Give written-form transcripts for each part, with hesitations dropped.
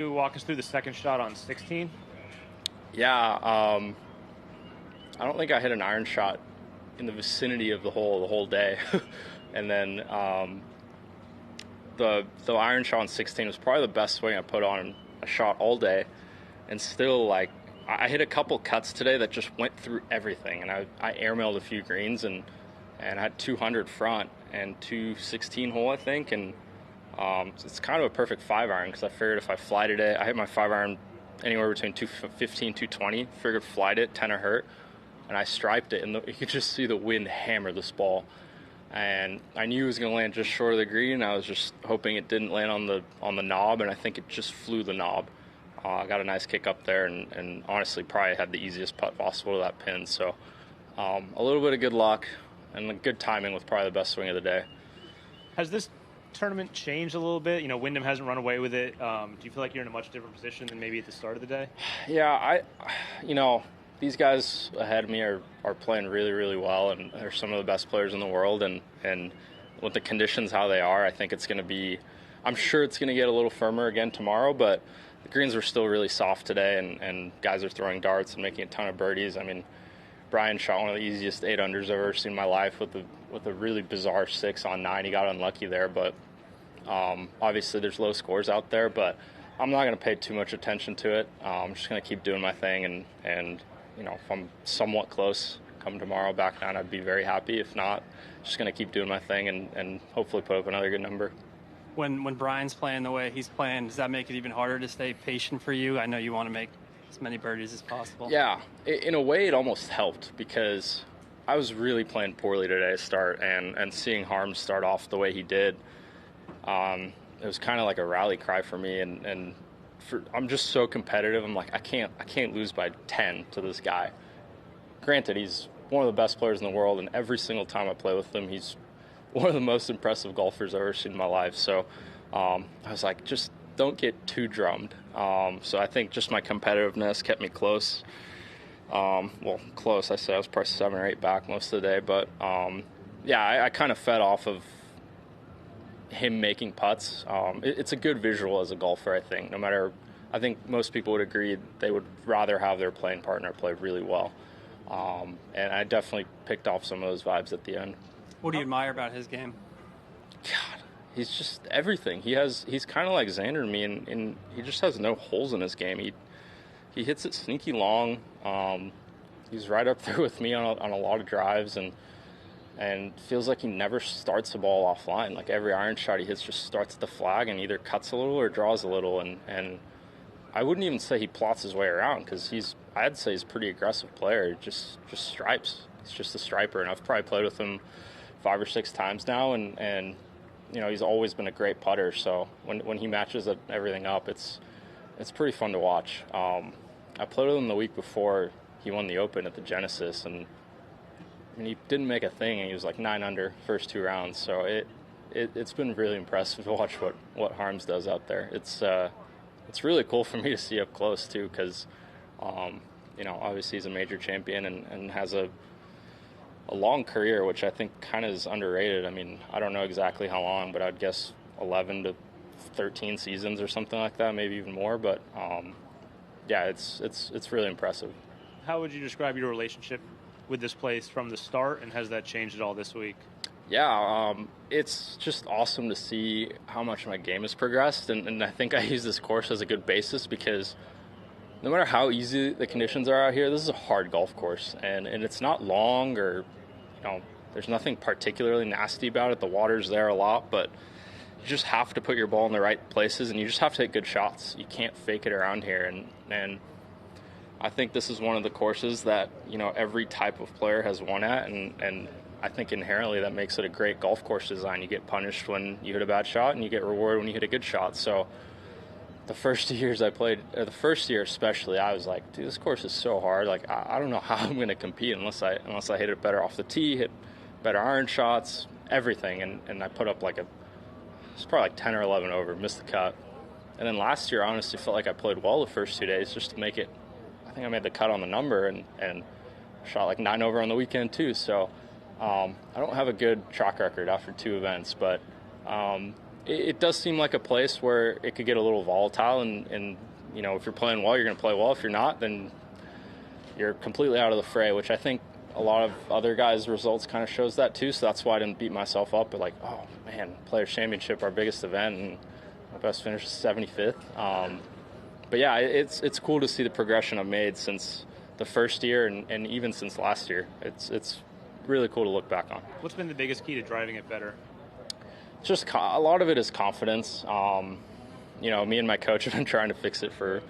You walk us through the second shot on 16? Yeah, I don't think I hit an iron shot in the vicinity of the whole day. And then the iron shot on 16 was probably the best swing I put on a shot all day. And still, like, I hit a couple cuts today that just went through everything. And I airmailed a few greens and I had 200 front and 216 hole, I think. And it's kind of a perfect 5-iron because I figured if I flighted it, I hit my 5-iron anywhere between 215, 220. Figured flight it, 10 or hurt, and I striped it, and you could just see the wind hammer this ball. And I knew it was going to land just short of the green. I was just hoping it didn't land on the knob, and I think it just flew the knob. I got a nice kick up there, and honestly probably had the easiest putt possible to that pin. So a little bit of good luck and good timing with probably the best swing of the day. Has this tournament changed a little bit? You know, Wyndham hasn't run away with it. Do you feel like you're in a much different position than maybe at the start of the day? Yeah, these guys ahead of me are playing really, really well, and they're some of the best players in the world. And with the conditions how they are, I think it's going to be, I'm sure it's going to get a little firmer again tomorrow, but the greens were still really soft today, and guys are throwing darts and making a ton of birdies. I mean, Brian shot one of the easiest 8-unders I've ever seen in my life with a really bizarre 6 on 9. He got unlucky there, but obviously there's low scores out there, but I'm not going to pay too much attention to it. I'm just going to keep doing my thing, and if I'm somewhat close come tomorrow back down, I'd be very happy. If not, just going to keep doing my thing and hopefully put up another good number. When Brian's playing the way he's playing, does that make it even harder to stay patient for you? I know you want to make as many birdies as possible. Yeah, in a way it almost helped because I was really playing poorly today to start, and seeing Harms start off the way he did, it was kind of like a rally cry for me, and I'm just so competitive. I'm like, I can't lose by 10 to this guy. Granted, he's one of the best players in the world, and every single time I play with him, he's one of the most impressive golfers I've ever seen in my life. So I was like, just don't get too drummed. So I think just my competitiveness kept me close. Close. I was probably 7 or 8 back most of the day, but I kind of fed off of him making putts. It's a good visual as a golfer, I think. I think most people would agree they would rather have their playing partner play really well. And I definitely picked off some of those vibes at the end. What do you admire about his game? God, he's just everything. He's kind of like Xander to me, and he just has no holes in his game. He hits it sneaky long. He's right up there with me on a lot of drives, and feels like he never starts the ball offline. Like every iron shot he hits just starts at the flag and either cuts a little or draws a little. And I wouldn't even say he plots his way around because I'd say he's a pretty aggressive player. He just stripes. He's just a striper, and I've probably played with him 5 or 6 times now, and he's always been a great putter. So when he matches everything up, it's pretty fun to watch. I played with him the week before he won the Open at the Genesis, and he didn't make a thing, and he was like 9 under first 2 rounds. So it's been really impressive to watch what Harms does out there. It's really cool for me to see up close too, because obviously he's a major champion and has a long career, which I think kind of is underrated. I mean, I don't know exactly how long, but I'd guess 11 to 13 seasons or something like that, maybe even more. But it's really impressive. How would you describe your relationship with this place from the start, and has that changed at all this week? Yeah, it's just awesome to see how much my game has progressed, and I think I use this course as a good basis because no matter how easy the conditions are out here, this is a hard golf course, and it's not long or, there's nothing particularly nasty about it. The water's there a lot, but you just have to put your ball in the right places, and you just have to hit good shots. You can't fake it around here, and I think this is one of the courses that, every type of player has won at, and I think inherently that makes it a great golf course design. You get punished when you hit a bad shot, and you get rewarded when you hit a good shot. So the first 2 years I played, or the first year especially, I was like, dude, this course is so hard. Like, I don't know how I'm going to compete unless I hit it better off the tee, hit better iron shots, everything. And I put up it's probably like 10 or 11 over, missed the cut. And then last year, I honestly felt like I played well the first 2 days just to make it. I think I made the cut on the number and shot like 9 over on the weekend too. So I don't have a good track record after 2 events, but it does seem like a place where it could get a little volatile, and you know, if you're playing well, you're going to play well. If you're not, then you're completely out of the fray, which I think a lot of other guys' results kind of shows that too. So that's why I didn't beat myself up, but like, oh man, Players Championship, our biggest event, and my best finish is 75th. But yeah, it's cool to see the progression I've made since the first year and even since last year. It's really cool to look back on. What's been the biggest key to driving it better? Just a lot of it is confidence. You know, me and my coach have been trying to fix it for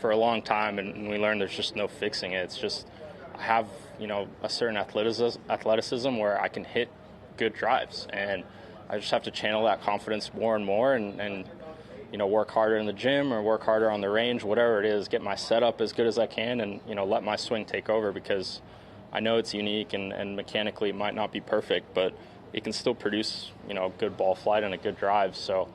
a long time, and we learned there's just no fixing it. It's just I have, you know, a certain athleticism where I can hit good drives, and I just have to channel that confidence more and more, and you know, work harder in the gym or work harder on the range, whatever it is, get my setup as good as I can, and you know, let my swing take over, because I know it's unique and mechanically it might not be perfect, but it can still produce, you know, good ball flight and a good drive. So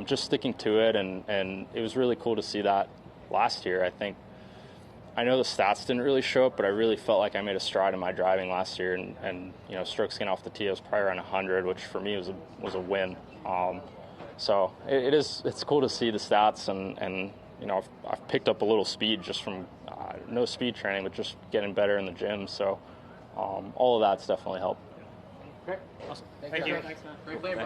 just sticking to it, and it was really cool to see that last year. I know the stats didn't really show up, but I really felt like I made a stride in my driving last year, and you know, strokes getting off the tee, I was probably around 100, which for me was a win. So it's cool to see the stats, and you know, I've picked up a little speed just from no speed training, but just getting better in the gym. So all of that's definitely helped. Great. Awesome. Thank you. Thanks, man. Great play, bro.